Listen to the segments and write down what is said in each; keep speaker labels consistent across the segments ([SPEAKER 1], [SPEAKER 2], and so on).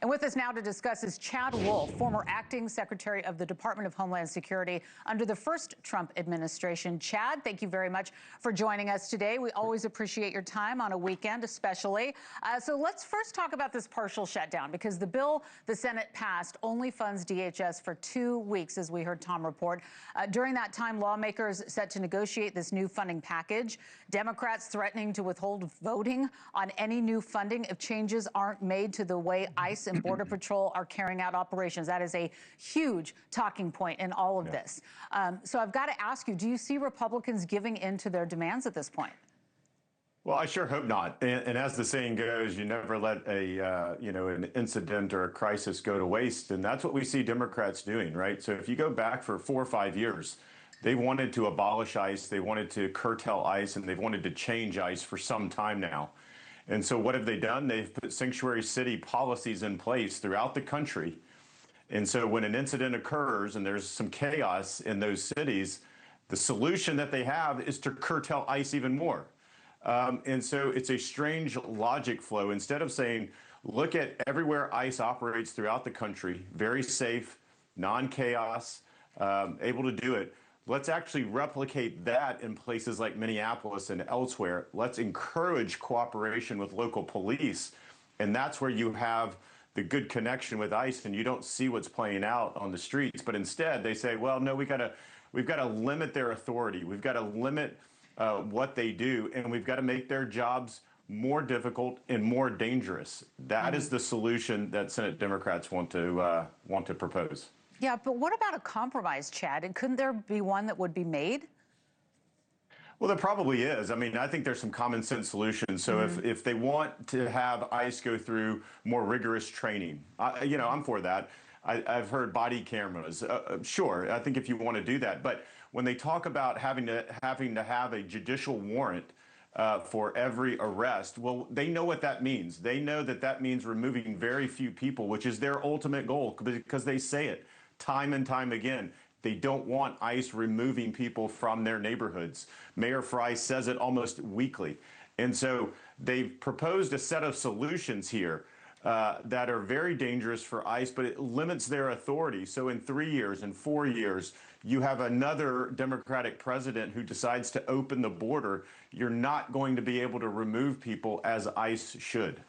[SPEAKER 1] And with us now to discuss is Chad Wolf, former acting secretary of the Department of Homeland Security under the first Trump administration. Chad, thank you very much for joining us today. We always appreciate your time on a weekend, especially. So let's first talk about this partial shutdown, because the bill the Senate passed only funds DHS for 2 weeks, as we heard Tom report. During that time, lawmakers set to negotiate this new funding package. Democrats threatening to withhold voting on any new funding if changes aren't made to the way ICE and Border Patrol are carrying out operations. That is a huge talking point in all of this. So I've got to ask you, do you see Republicans giving in to their demands at this point?
[SPEAKER 2] Well, I sure hope not. And as the saying goes, you never let an incident or a crisis go to waste. And that's what we see Democrats doing, right? So if you go back for 4 or 5 years, they wanted to abolish ICE, they wanted to curtail ICE, and they've wanted to change ICE for some time now. And so what have they done? They've put sanctuary city policies in place throughout the country. And so when an incident occurs and there's some chaos in those cities, the solution that they have is to curtail ICE even more. And so it's a strange logic flow. Instead of saying, look at everywhere ICE operates throughout the country, very safe, non-chaos, able to do it. Let's actually replicate that in places like Minneapolis and elsewhere. Let's encourage cooperation with local police. And that's where you have the good connection with ICE and you don't see what's playing out on the streets. But instead they say, well, no, we've got to limit their authority. We've got to limit what they do, and we've got to make their jobs more difficult and more dangerous. That is the solution that Senate Democrats want to propose.
[SPEAKER 1] Yeah, but what about a compromise, Chad? And couldn't there be one that would be made?
[SPEAKER 2] Well, there probably is. I mean, I think there's some common sense solutions. So if they want to have ICE go through more rigorous training, I'm for that. I've heard body cameras. Sure, I think if you want to do that. But when they talk about having to have a judicial warrant for every arrest, well, they know what that means. They know that that means removing very few people, which is their ultimate goal, because they say it time and time again. They don't want ICE removing people from their neighborhoods. Mayor Fry says it almost weekly. And so they've proposed a set of solutions here that are very dangerous for ICE, but it limits their authority. So in 3 years, in 4 years, you have another Democratic president who decides to open the border. You're not going to be able to remove people as ICE should.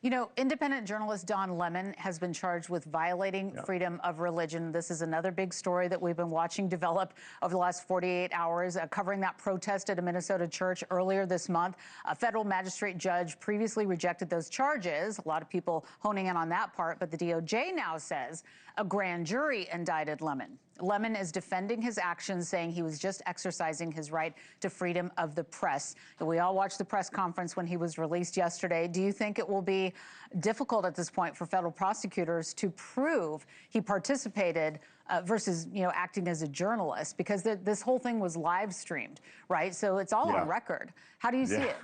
[SPEAKER 1] You know, independent journalist Don Lemon has been charged with violating freedom of religion. This is another big story that we've been watching develop over the last 48 hours, covering that protest at a Minnesota church earlier this month. A federal magistrate judge previously rejected those charges. A lot of people honing in on that part, but the DOJ now says a grand jury indicted Lemon. Lemon is defending his actions, saying he was just exercising his right to freedom of the press. And we all watched the press conference when he was released yesterday. Do you think it will be difficult at this point for federal prosecutors to prove he participated versus, acting as a journalist? Because this whole thing was live streamed, right? So it's all on record. How do you see it?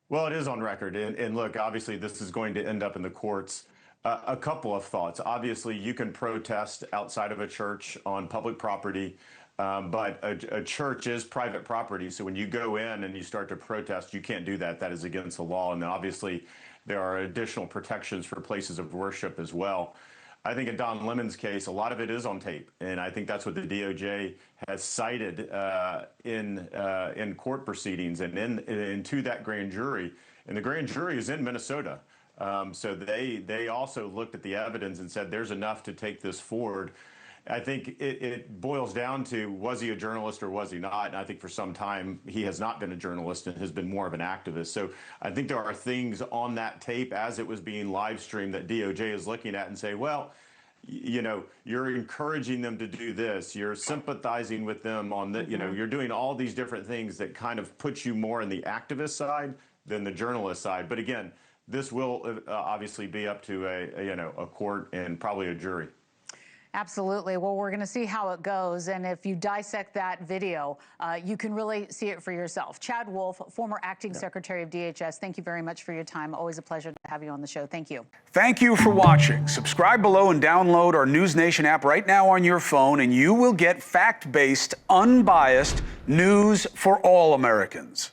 [SPEAKER 2] Well, it is on record. And look, obviously, this is going to end up in the courts. A couple of thoughts. Obviously, you can protest outside of a church on public property, but a church is private property. So when you go in and you start to protest, you can't do that. That is against the law. And obviously, there are additional protections for places of worship as well. I think in Don Lemon's case, a lot of it is on tape. And I think that's what the DOJ has cited in court proceedings and into that grand jury. And the grand jury is in Minnesota. So they also looked at the evidence and said there's enough to take this forward. I think it boils down to, was he a journalist or was he not? And I think for some time he has not been a journalist and has been more of an activist. So I think there are things on that tape as it was being live streamed that DOJ is looking at and say, well, you're encouraging them to do this. You're sympathizing with them on the, you're doing all these different things that kind of put you more on the activist side than the journalist side. But again, this will obviously be up to a court and probably a jury.
[SPEAKER 1] Absolutely. Well, we're going to see how it goes. And if you dissect that video, you can really see it for yourself. Chad Wolf, former acting secretary of DHS, thank you very much for your time. Always a pleasure to have you on the show. Thank you.
[SPEAKER 3] Thank you for watching. Subscribe below and download our NewsNation app right now on your phone, and you will get fact-based, unbiased news for all Americans.